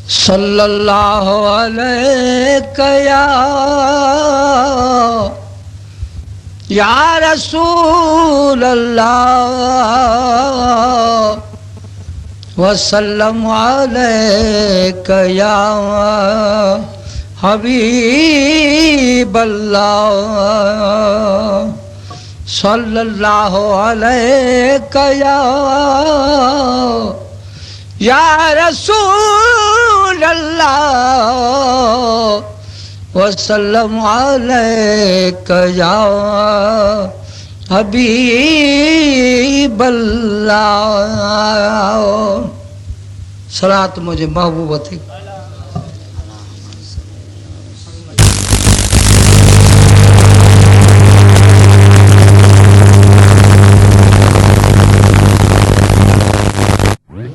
सल्लल्लाहु अलैहि या रसूल अल्लाह वसल्लम अलैका या हबीब अल्लाह सल्लल्लाहु अलैका या रसूल अल्लाह वसल्लम अलैका या हबीब अल्लाह। सलात मुझे महबूब थी।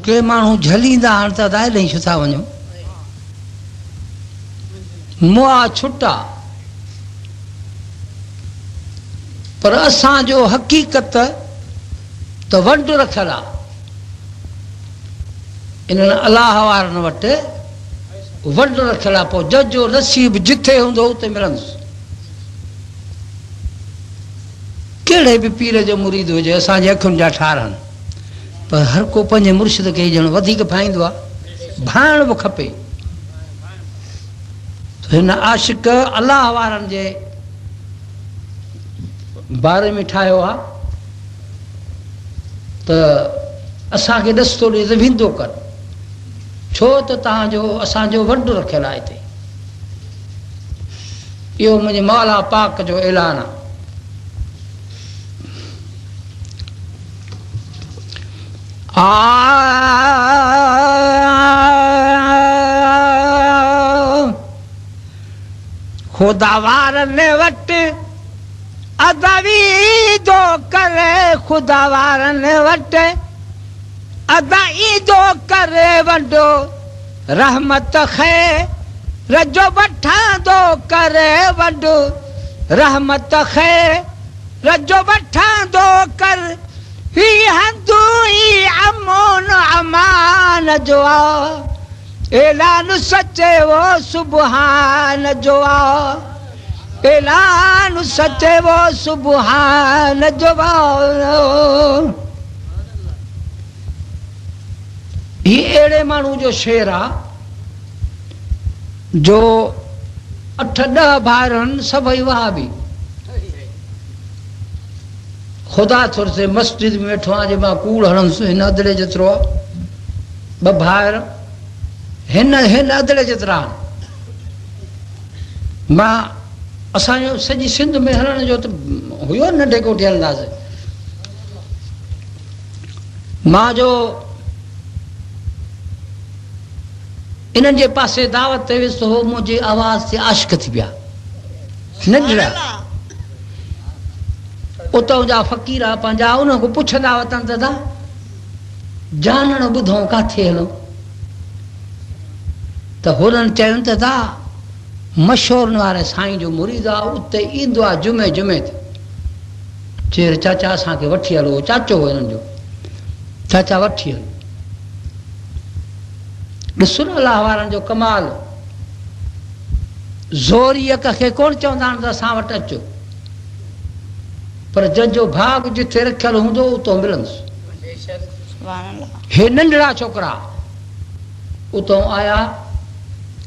के माण्हू झलींदा हाणे त अदाए ॾेई छो था वञो। मुआ छुटा पर असांजो हक़ीक़त त वंड रखियल आहे। इन्हनि अलाह वारनि वटि वंड रखियल आहे। पोइ जज जो नसीब जिथे हूंदो उते मिलंदुसि। कहिड़े बि पीर जो मुरीद हुजे असांजे अखियुनि जा ठारनि, पर हर को पंहिंजे मुर्शिद खे ॼण वधीक भाईंदो आहे। भाइण बि खपे। हिन आशिक अलाह वारनि जे बारे में ठाहियो आहे त असांखे ॾस थो ॾे त विंदो कर, छो त तव्हांजो असांजो वंड रखियल आहे हिते। इहो मुंहिंजे मौला पाक जो ऐलान आहे। खुदा वारनि वटि अदवी दो करे, खुदा वारनि वटि अदाई दो करे वंडो रहमत ख़ैर जो वठंदो करे वंडो रहमत ख़ैर जो वठंदो कर ही हंदू ही अमोन अमान जो ऐलान सचे वो सुबहान जो ऐलान सचे वो सुबहान जो। ही अहिड़े माण्हू जो शेर आहे जो 8-10 भाइरनि सभई वहाबी। ख़ुदा थोरे से मस्जिद में वेठो आहे जे मां कूड़ हणंदुसि। हिन अदिड़े जेतिरो आहे। 2 भाइर हिन अदिड़े जेतिरा आहिनि। मां असांजो सॼी सिंध में हलण जो त हुयो नंढे कोठे हलंदासीं। मां जो इन्हनि जे पासे दावत ते वियुसि हो मुंहिंजी आवाज़ ते आशिक़ थी विया। नंढड़ा उतां जा फ़क़ीर पंहिंजा उन खां पुछंदा वतन दादा जानण ॿुधूं किथे हलूं त हुननि चयुनि त दा मशहूरनि वारे साईं जो मुरीद आहे, उते ईंदो आहे जुमे जुमे ते। चेर चाचा असांखे वठी हलो। चाचो हो हिननि जो। चाचा वठी हलो। ॾिसो न अलाह वारनि जो कमाल। ज़ोरी यक खे कोन चवंदा आहिनि त असां वटि अचो, पर जंहिंजो भाग जिथे रखियल हूंदो उतो मिलंदुसि। हे नंढड़ा छोकिरा उतां आया,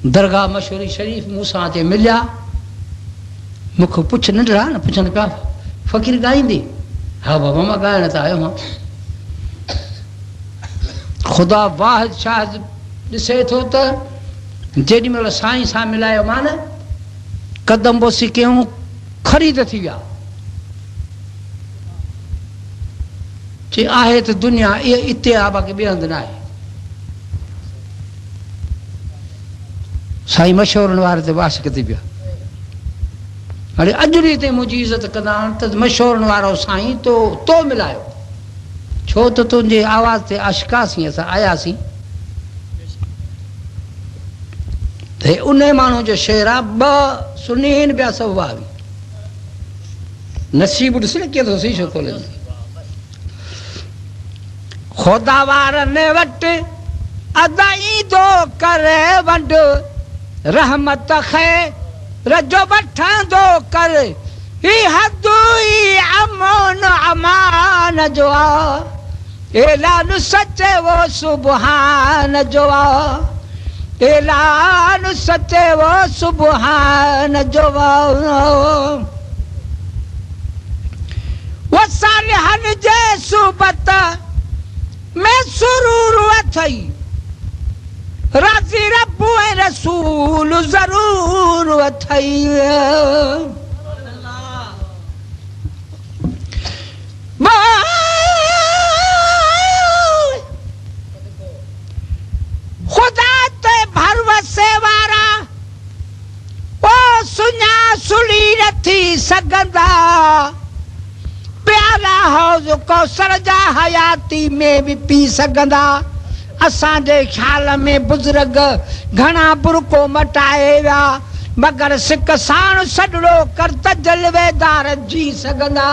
दरगाह मशहूरी शरीफ़ मूंसां ते मिलिया। मूंखे पुछ नंढड़ा न पुछनि पिया फ़क़ीर ॻाईंदी? हा बाबा मां ॻाइण त आयो मां। ख़ुदा वाहिद शाहिद ॾिसे थो त जेॾी महिल साईं सां मिलायो मां न कदम बोसी कयूं, ख़रीद थी विया। चई आहे त दुनिया इहा इते आहे, बाक़ी ॿिए हंधि न आहे। साईं मशहूरनि वारे ते आशिक़ थी विया। हाणे अॼु ॾींहं ते मुंहिंजी इज़त कंदा आहिनि त मशहूरनि वारो साईं तो मिलायो, छो त तुंहिंजे आवाज़ ते आशिक़ासीं, असां आयासीं। त उन माण्हू जो शेर आहे। 2 सुनी आहिनि ॿिया सभु वावी। नसीब ॾिस न कीअं थो शीशो खोले। ख़ुदा वारनि वटि अदाई दो करे वंड रहमत खैर जो वठण दो कर ही हदुई अमन अमान जो ऐलान सच्चे वो सुबहान जो ऐलान सच्चे वो सुबहान जो वो सालिहन जे सुबत में सुरूर अथई राज़ी रब ऐं रसूल ज़रूर अथई खुदा ते भरवसे वारा ओ सुञा सुली नथी सघंदा प्याला हौज़ कौसर जा हयाती में भी पी सघंदा असांजे ख्याल में बुज़ुर्ग घणा बुरको मटाए विया मगर सिक साण सॾड़ो कर त जलवेदार जी सघंदा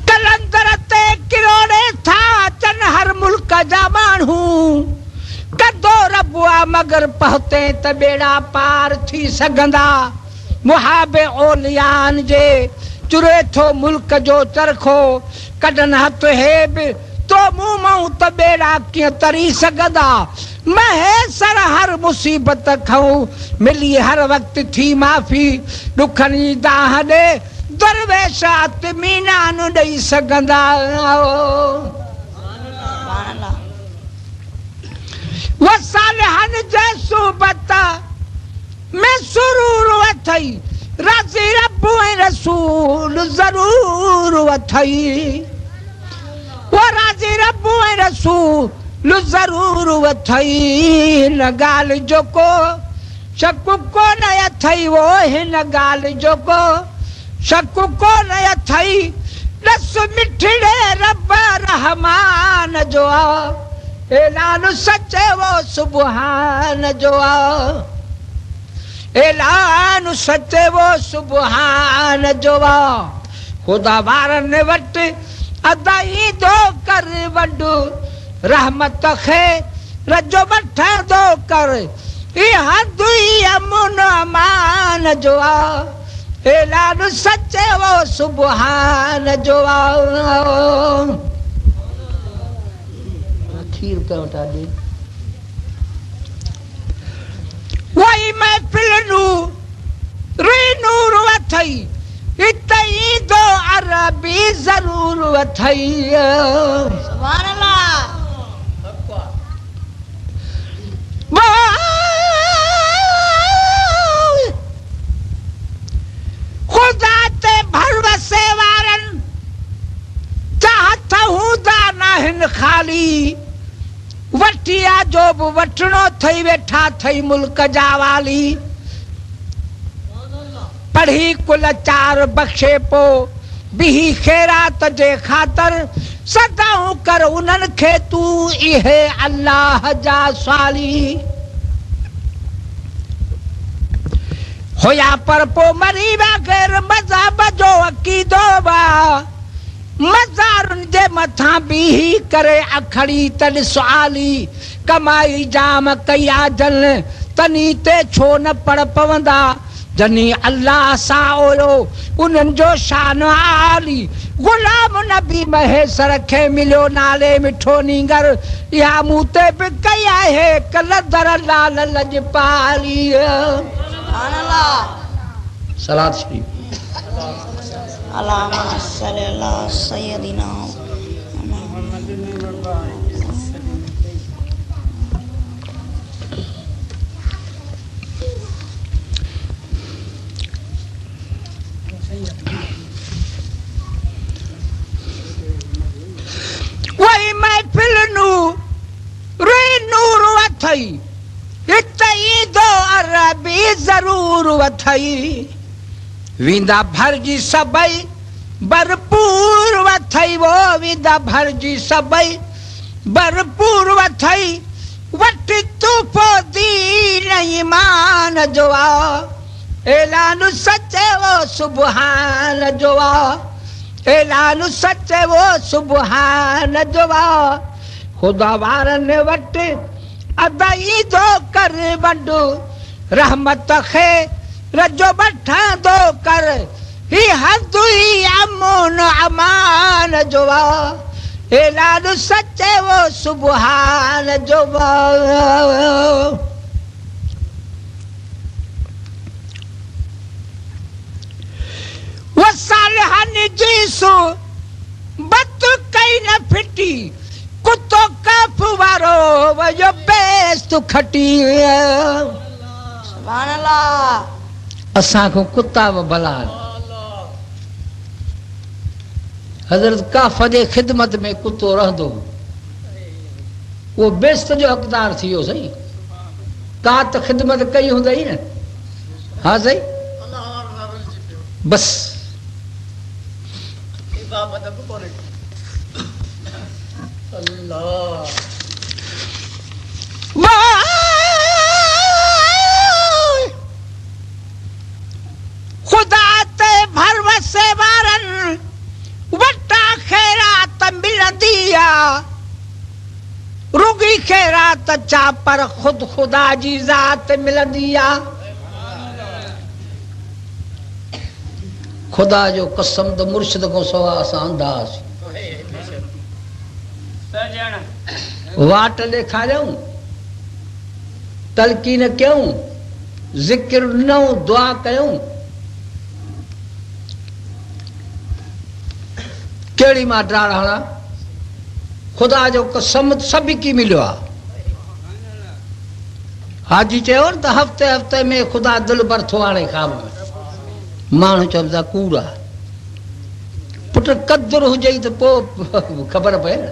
कलंदर ते किरोड़े था अचन हर मुल्क जा माण्हू कदो रबुआ मगर पहुते त बेड़ा पार थी सघंदा मुहाबे ओलियान जे चुरे थो मुल्क जो चरखो कढन हथ हेब तो मुंह मां त बेड़ा कीअं तरी सघंदा महेसर हर मुसीबत खां मिली हर वक्त थी माफ़ी दुखनी दाह दे दरवेश अतमीना न ॾेई सघंदा वसालहन जे सुबत में सुरूर अथई राज़ी रब ऐं रसूल ज़रूर अथई वो राज़ी रब ऐं रसूल ज़रूर अथई हिन ॻाल्हि जो को शक कोन अथई वो हिन ॻाल्हि जो को शक कोन अथई रस मिठड़े रब रहमान जो ऐलान सच्चे वो सुबहान जो ऐलान सच्चे वो सुबहान जो खुदा वारन वट अदाई दो कर वडू रहमत खैर जो वठण दो कर इहा दुई अमन अमान जो ऐलान सच्चे वो सुबहान जो खीर का उठा दे वही महफिल नू रे नूर अथई इतई दो अरबी जरूर अथई सुभान अल्लाह खुदा ते भरवसे वारन चाहत हूंदा नाहिन खाली वटिया जो बि वठणो थई वेठा थई मुल्क जा वाली पढ़ी कुल चार बख्शे पो बिही खैरात जे खातर सदाऊं कर उन्हनि खे तू इहे अल्लाह जा साली होया पर पो मरी विया गैर मज़हब जो अक़ीदो बा मज़ारुन जे मथां बीही करे अखड़ी तन सुआली कमाई जाम कया जन तनी ते छो न पढ़ पवंदा जनी अल्लाह सा ओयो उन्हनि जो शान आली गुलाम नबी महेसर खे मिलियो नाले मिठो नींगर या मूं ते बि कई आहे कलंदर लाल लजपाली सुभान अल्लाह सलात शरीफ अल्लाहुम्मा सल्लि अला सय्यदिना वही महफिल नू रे नूर अथई इतई दो अरबी जरूर अथई विंदा भरजी सबई भरपूर अथई वो विंदा भरजी सबई भरपूर अथई वट तू पो दीन ईमान जो ऐलान सच्चे वो सुबहान जो ऐलान सच्चे वो सुबहान जोवा खुदा वारन वट अदाई दो कर बंडू रहमत खे रजो बठा दो कर ही हदुई अमन अमान जोवा ऐलान सच्चे वो सुबहान जोवा वो सालहन जीसो बत कई न फिटी कुतो कफ वारो वजो बेस्त खटी सुभान अल्लाह असा को कुत्ता व बलाल हजरत काफ जे खिदमत में कुत्तो रहंदो वो बेस्त जो हकदार थियो सही का त खिदमत कई हुंदई न हां सही बस खुदा ते भरवसे वारन वटा खैरात मिलंदिया रुगी खैरात चा पर खुद खुदा जी जात मिलंदिया खुदा जो कसम तो मुर्शिद को सवा असां अंदाज़ वाट ॾेखारियऊं तलकीन कयूं ज़िक्र ॾिनऊं दुआ कयूं कहिड़ी मां डाढ़ हणा खुदा जो कसम सभिकी मिलियो आहे हाजी चयो न त हफ़्ते हफ़्ते में खुदा दिलि भर थो आणे खाम में माण्हू चवंदा कूड़ आहे पुट क़दुर हुजई त पोइ ख़बर पए न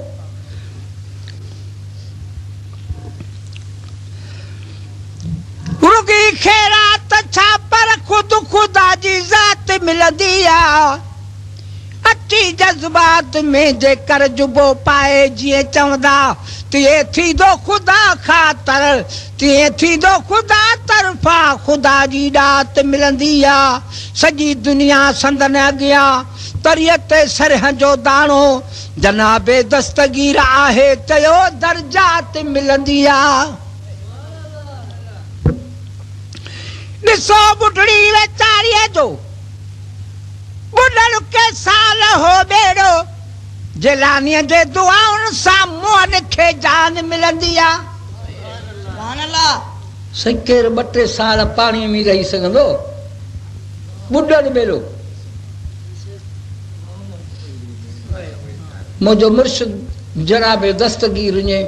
रुगी खैरात छा पर खुद खुदा जी ज़ात मिलंदी आहे अची जज़्बात में जेकर जुबो पाए जीअं चवंदा तीअं थींदो ख़ुदा ख़ातिर तीअं थींदो ख़ुदा तरफ़ा ख़ुदा जी ॾात मिलंदी आहे सॼी दुनिया संदन अॻियां तरियत सरह जो दाणो जनाबे दस्तगीर आहे चयो दर्जात मिलंदी आहे ॾिसो ॿुढड़ी वेचारीअ जो बुढ़ल के साल हो बेड़ो जिलानीअ जे दुआउनि सां मुअन खे जान मिलंदी आहे सुभान अल्लाह सही केरु 2-3 साल पाणीअ में रही सघंदो बुढ़ल बेड़ो मुंहिंजो मुर्शिद जनाबे दस्तगीर जे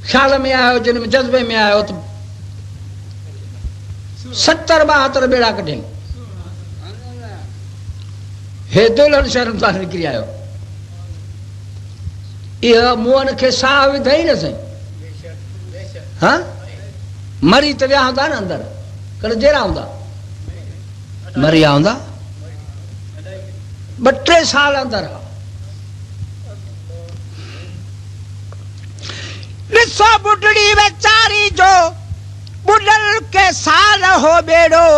ख़्याल में आयो जिन में जज़्बे में आयो त 70-72 बेड़ा कढियईं हे दुल्हन शर्म तां निकिरी आयो इहा मुअन खे साह विधई न साईं हाँ मरी त विया हूंदा न अंदरि कॾहिं जहिड़ा हूंदा मरी विया हूंदा 2-3 साल अंदरि ॾिसो ॿुढड़ी वेचारी जो बुढ़ल के साल हो बेड़ो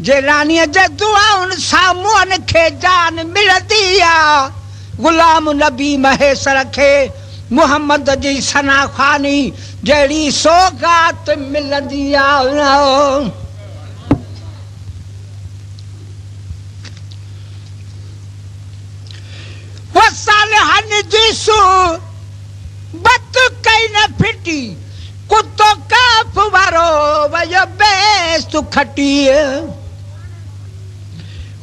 जिलानीअ जे दुआउनि सां मुअन खे जान मिलंदी आहे गुलाम नबी महेसर खे मुहम्मद जी सना ख़ानी जहिड़ी सौगात मिलंदी आहे वो सालहन जी बत कई न फिटी कुतो काफ वारो वयो बेस्त खटी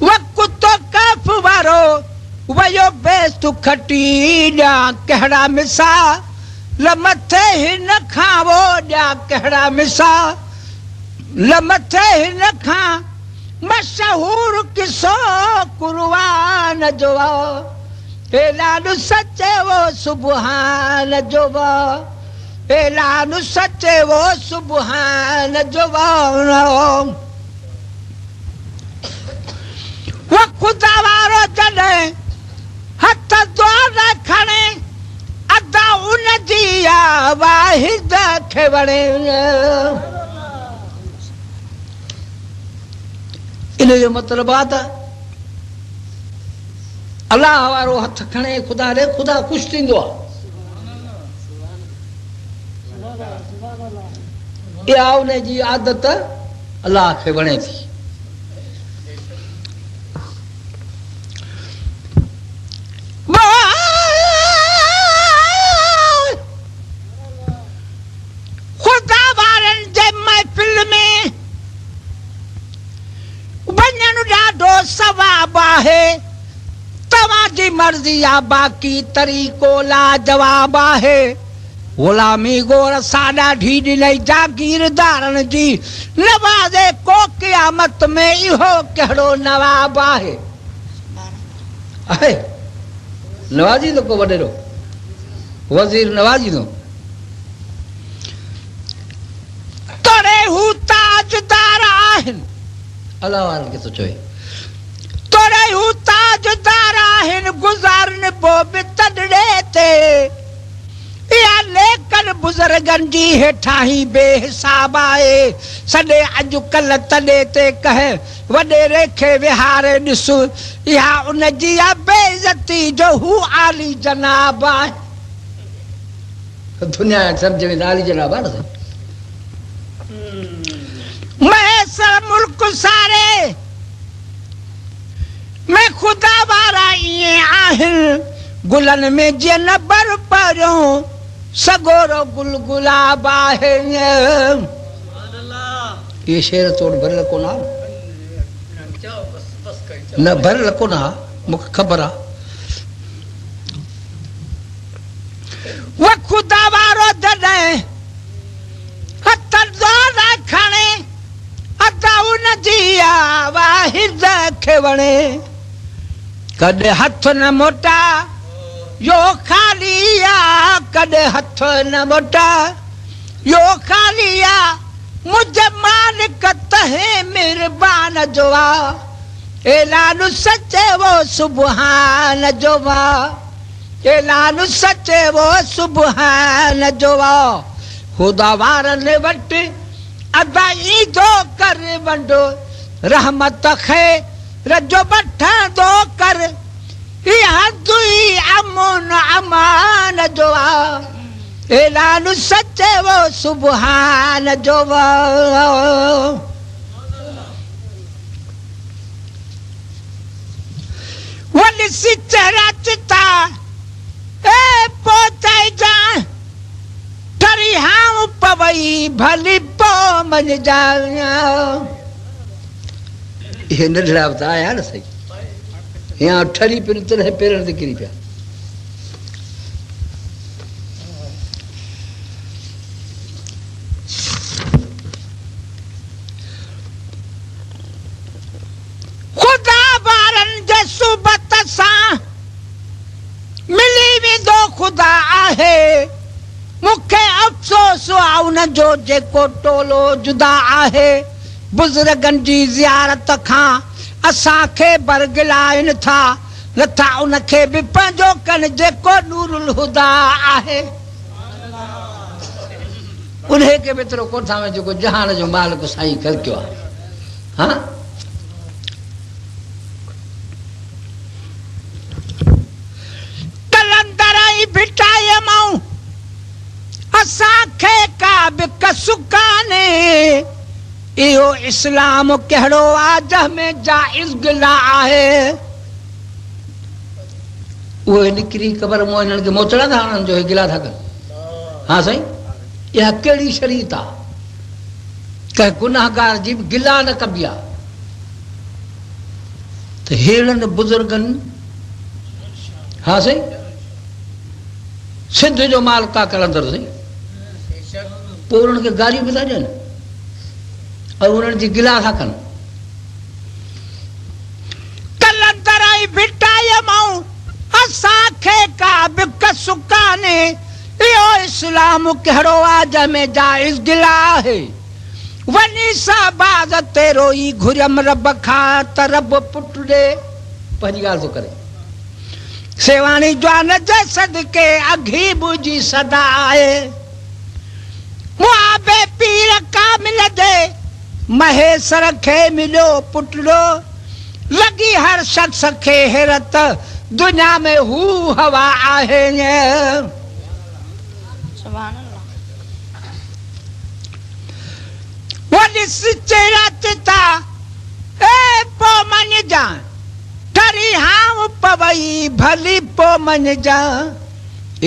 वो कुतो काफ वारो वयो बेस्त खटी ॾिया कहिड़ा मिसा लमथे हिन खां वो ॾिया कहिड़ा मिसा लमथे हिन खां मशहूर किसो कुर्बान जो ऐलान सचे वो सुबहान जो ऐलान सचे वो सुबहान जो वो खुदा वारो जॾहिं हथ द्वार खणे अदा उन जी वाहिद खे वणे इन जो मतिलबु आहे त अल्लाह वारो हथ खणे ख़ुदा ॾे, ख़ुदा ख़ुशि थींदो आहे। इहा उन जी आदत अल्लाह खे वणे थी। ख़ुदा वारनि जे महफ़िल में वञण ॾाढो सवाबु आहे। तव्हांजी मर्ज़ी आहे, बाक़ी तरीक़ो लाजवाब आहे। ग़ुलामी गोर साॾा ढी ॾिनई जागीरदारनि जी, नवाज़े को क़यामत में इहो कहिड़ो नवाब आहे। आहे नवाज़ींदो को वॾेरो वज़ीर नवाज़ींदो। तोड़े हू ताजदार आहिनि, अल्लाह वारनि खे थो चवे, तोड़े हू ताजदार आहिनि, गुज़ारनि पोइ बि तॾड़े ते। इहा लेकन बुज़ुर्गनि जी हेठां ई बेहिसाब आहे। सॾे अॼुकल्ह तॾे ते कहे वॾेरे खे विहारे ॾिस, इहा उन जी आहे बेइज़ती जो हू आली जनाब आहे। दुनिया सम्झ में आली जनाब आहे न। मैसर मुल्क सारे में ख़ुदा वारा ईअं आहिनि, गुलनि में जीअं न बर परियो सगोरो गुल गुलाब आहे। ये शेर तोड़ भरियल कोन आहे न, भरियल कोन आहे, मूंखे ख़बर आहे। वो ख़ुदा वारो जॾहिं हथ ज़ोर खणे, अदा उन जी आवाज़ खे वणे। कॾहिं हथ न मोटा यो खाली आहे, कॾहिं हथ न मोटा यो खाली आहे। मुंहिंजे मालिक तहे मेहरबान जो आहे, ऐलान सचे वो सुबहान जो आहे, ऐलान सचे वो सुबहान जो आहे। ख़ुदा वारनि वटि अदाई जो कर वंडो, रहमत ख़ैर जो वठंदो कर। इहा दुई अमन अमान जो आहे, ऐलान सचे वो सुबहान जो आहे। वली सी चेहरा चिता ए पोते जा, ठरी हाउ पवई भली पो मन जा। ये नंढड़ा बि त आया न सही, यहाँ ठरी पिन तॾहिं पेरनि ते किरी पिया। ख़ुदा वारनि जे सुबत सां मिली वेंदो ख़ुदा आहे। मूंखे अफ़सोस आहे उन जो जेको टोलो जुदा आहे। बुज़ुर्गनि जी ज़ियारत खां असांखे बरगिलाइनि था, नथा उनखे बि पंहिंजो कनि जेको नूरुल हुदा आहे। उन्हे खे बि एतिरो कोठा में जेको जहान जो मालिक साईं खलकियो आहे। हा कलंदर ई भिटाए मां असांखे का बि कसु कान्हे। इहो इस्लाम कहिड़ो आहे जंहिंमें जाइज़ गिला आहे। उहे निकिरी ख़बर मूं हिननि खे मोचड़ा था हणनि जो गिला था कनि। हा साईं, इहा कहिड़ी शरीयत आहे? कंहिं गुनाहगार जी बि गिला न कबी आहे। त हेड़नि बुज़ुर्गनि, हा साईं, सिंध जो माल का कलंदर साईं, पोइ उन्हनि खे गारियूं बि था ॾियनि और उन्हनि जी गिला था कनि। कलंदर ई भिटाए मां असांखे का बि कसु कान्हे। इहो इस्लाम कहिड़ो आहे जंहिंमें जाइज़ गिला आहे। वञी साबाज़ ते रोई घुरियमि रब खां त रब पुट ॾे, पंहिंजी ॻाल्हि थो करे। सेवाणी जवान जे सदके अघी बुझी सदा आहे। मुआबे पीर कामिल दे महेसर खे मिलियो पुटड़ो, लगी हर शख्स खे हैरत दुनिया में हू हवा आहे सुभान अल्लाह वॾी चेरा चिता ए पो मन जा करी हां पवई भली पो मन जा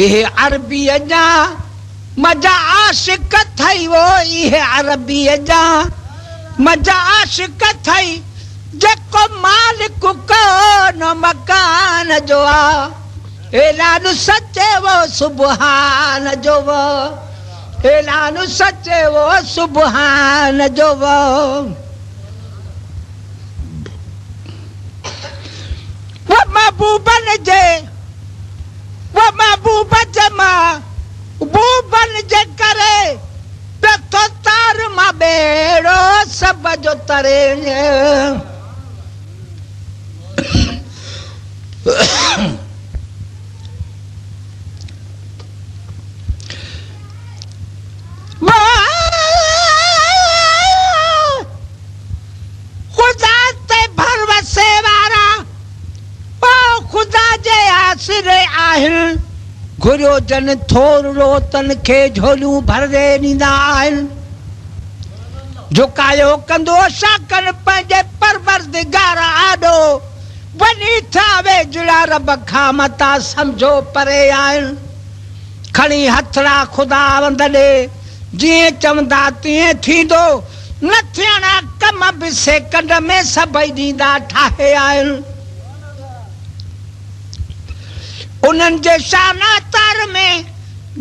इहे अरबी जा मजा आशिक थई वो इहे अरबी जा मजा आशिक थई जेको मालिक कोन मकान जो आ ऐलान सच्चे वो सुबहान जो वो ऐलान सच्चे वो सुबहान जो वो महबूबन जे वो महबूब जमा बूबन जे करे तो तार मां बेड़ो सब जो तरे खुदा ते भरवसे वारा ओ खुदा जे आसरे आहिन घुरियो जन थोरो तन खे झोलियूं भरे ॾींदा आहिनि झुकायो कंदो शाकन पंहिंजे परवरदिगार आॾो वञी था वेझड़ा रब खां मता सम्झो परे आहिनि खणी हथड़ा खुदा वंद ॾे जीअं चवंदा तीअं थींदो न थियणा कम बि सेकंड में सभई ॾींदा ठाहे आहिनि उन्हनि जे शाना तार में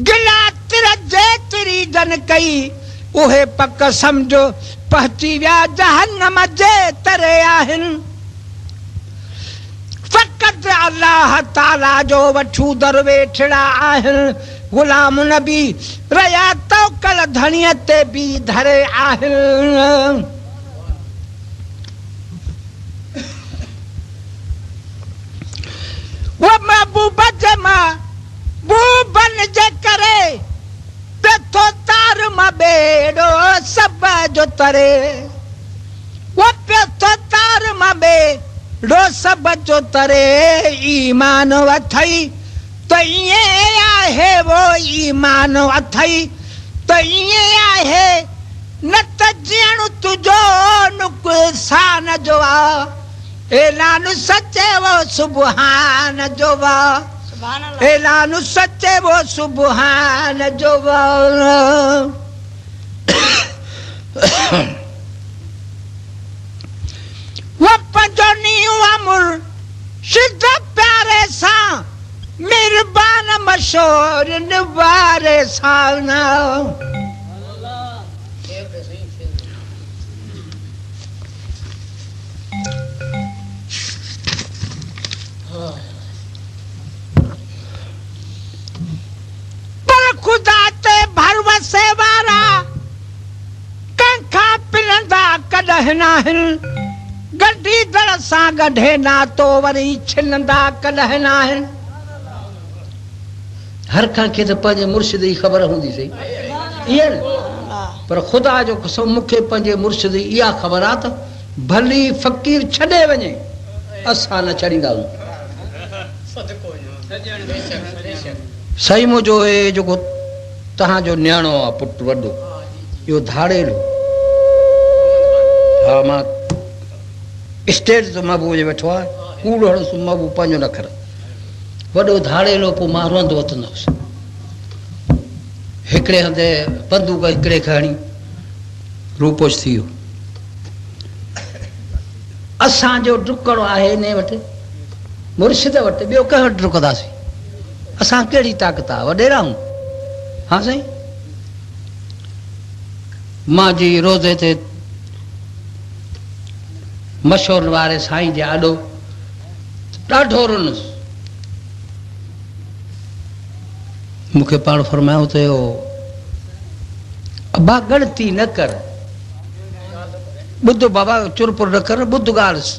गिला तिर जेतिरी जन कई उहे पक सम्झो पहुची विया जहन्नम जे तरे आहिनि फ़क़त अल्लाह ताला जो वठू दरवेठड़ा आहिनि गुलाम नबी रया तौकल धणीअ ते बि धरे आहिनि वो महबूब जमा बूबन जे करे तो तार मां बेड़ो सब जो तरे वो तो तार मां बेड़ो सब जो तरे ईमान अथई त ईअं आहे वो ईमान अथई त ईअं आहे न त ॼण तुंहिंजो नुक़सान जो आहे ऐलान सच्चे वो सुबहान जो वो सुभान अल्लाह ऐलान सच्चे वो सुबहान जो वो वो पंजोनी अमुर सिद्ध प्यारे सा मेहरबान मशहूर निवारे साना खुदा ते भरवसे वारा कंखा पिलंदा कॾहिं नाहिनि गड्डी दड़ सां गढे ना तो वरी छिलंदा कॾहिं नाहिनि हर कंहिंखे त पंहिंजे मुर्शिद जी ख़बर हूंदी सही ईअं न पर ख़ुदा जो कसम मूंखे पंहिंजे मुर्शिद जी इहा ख़बर आहे त भली फ़क़ीर छॾे वञे असां न छॾींदा आहियूं सही मुंहिंजो हे जेको तव्हांजो न्याणो आहे पुटु वॾो इहो धाड़ेलो हा मां स्टेज ते महबूब जे वेठो आहे कूड़ हणसि महबूब पंहिंजो न कर वॾो धाड़ेलो पोइ मां रोंदो वठंदुसि हिकिड़े हंधि बंदूक हिकिड़े खणी रूपोश थी वियो असांजो डुकणो आहे इन वटि मुर्शिद वटि ॿियो कंहिं वटि डुकंदासीं असां कहिड़ी ताक़त आहे वॾेरा आहियूं हा साईं मां जी रोज़े ते मशहूर वारे साईं जे आॾो ॾाढो रुनसि मूंखे पाण फरमायो त अबा गणती न कर ॿुध बाबा चुरपुर न कर ॿुध ॻाल्हि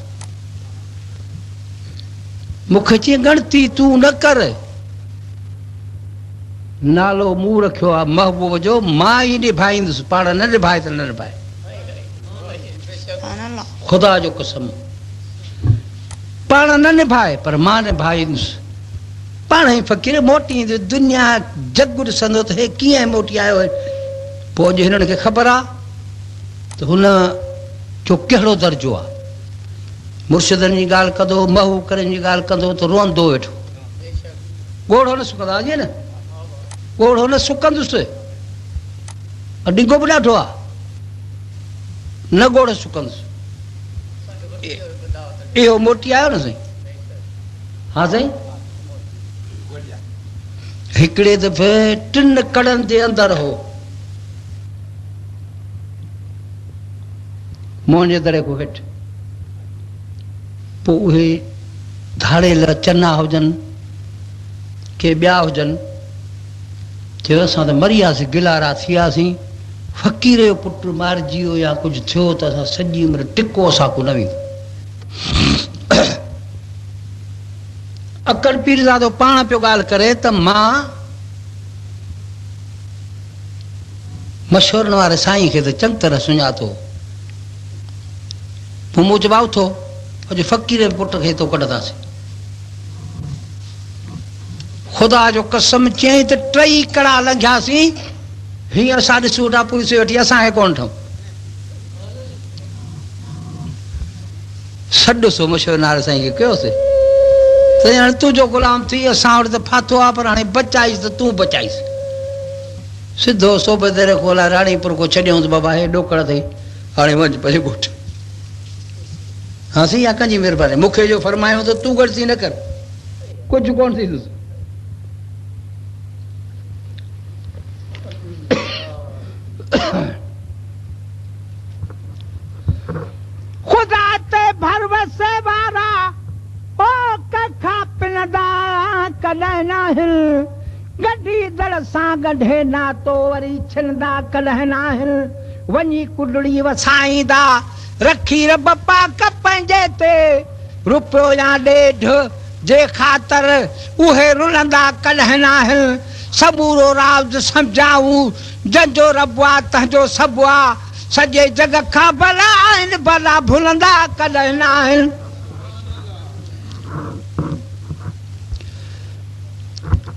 मूंखे चई गणती तूं न कर नालो मूं रखियो आहे महबूब जो मां ई निभाईंदुसि पाण न निभाए त न निभाए सुभान अल्लाह ख़ुदा जो कसम पाण न निभाए पर मां निभाईंदुसि। पाण ई फ़क़ीर मोटी दुनिया जग ॾिसंदो त हे कीअं मोटी आयो आहे। पोइ अॼु हिननि खे ख़बर आहे त हुन जो कहिड़ो दर्जो आहे। मुर्शिदनि जी ॻाल्हि कंदो, महू करनि जी ॻाल्हि कंदो त रोअंदो वेठो। ॻोढ़ो न सुकंदो आहे न, ॻोढ़ो न सुकंदुसि। ॾिघो बि ॾाढो आहे, न ॻोढ़ो सुकंदुसि। इहो मोटी आयो न साईं। हा साईं, हिकिड़े दफ़े 3 कड़नि जे अंदरि हो, मुंहिंजे दरे खां हेठि। पोइ उहे धाड़ेल चना हुजनि के ॿिया हुजनि, चयो असां त मरी वियासीं, गिलारा थी वियासीं, फ़क़ीर जो पुटु मारिजी वियो या कुझु थियो त असां सॼी उमिरि टिको असांखो न वेंदो। अकड़ पीरज़ादो पाण पियो ॻाल्हि करे त मां मशहूरनि वारे साईं खे त चङी तरह सुञातो। पोइ मूं चयो थो अॼु फ़क़ीर पुट खे तो कढंदासीं। ख़ुदा जो कसम चयईं त 3 कड़ा लंघियासीं। हींअर असां ॾिसूं था पुलिस वेठी, असांखे कोन ठहूं। सॾु सो मशहूर नारे साईं खे कयोसीं त हाणे तुंहिंजो ग़ुलाम थी, असां वटि त फाथो आहे, पर हाणे बचाईस त तूं बचाईस। सिधो सोबेदार खोला राणीपुर को छॾियऊंसि, बाबा हे ॾोकड़ अथई, हाणे वञ पंहिंजे ॻोठ। हा साईं, या कंहिंजी महिरबानी, मूंखे जो फरमायो त तूं ग़लती न कर, कुझु कोन थींदुसि। खुदा ते भरवसे वारा ओ कखा पिनदा कॾहिं नाहिनि, गॾी दड़ सां गॾे ना तो वरी छिनदा कॾहिं नाहिनि। वञी कुॾड़ी वसाईंदा रखी रब पाक पंहिंजे ते, रुपयो या ॾेढ जे ख़ातिर उहे रुलंदा कॾहिं नाहिनि। सबूरो राज़ सम्झाऊं जंहिंजो रब आहे तंहिंजो सभु आहे, सॼे जग खां भला आहिनि, भला भुलंदा कॾहिं नाहिनि।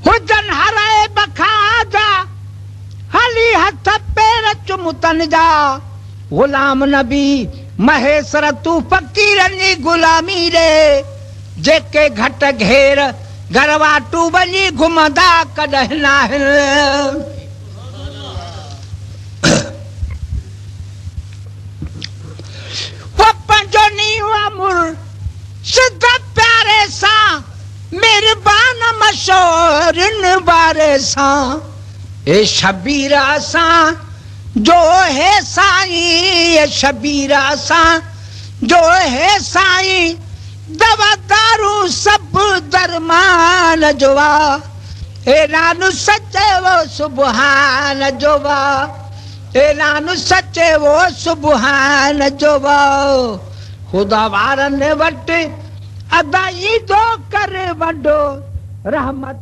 हुजनि हराए बखाजा हली हथ पेर चुमतन जा, ग़ुलाम नबी महेसर तूं फ़क़ीरनि जी ग़ुलामी रे, जेके घट घेर घर वाटू वञी घुमंदा कॾहिं नाहिनि। पंहिंजो नीवा मुर सिध प्यारे सां मेहरबान मशहूरनि बारे सां, ए शबीरा सां जो है साईं, शबीरा सां जो है साईं, दवा दारू सब दरमान जोवा, ऐलान सचे वो सुबहान जोवा, ऐलान सचे वो सुबहान जोवा। खुदा वारनि वटि अदाई दो करे वॾो रहमत।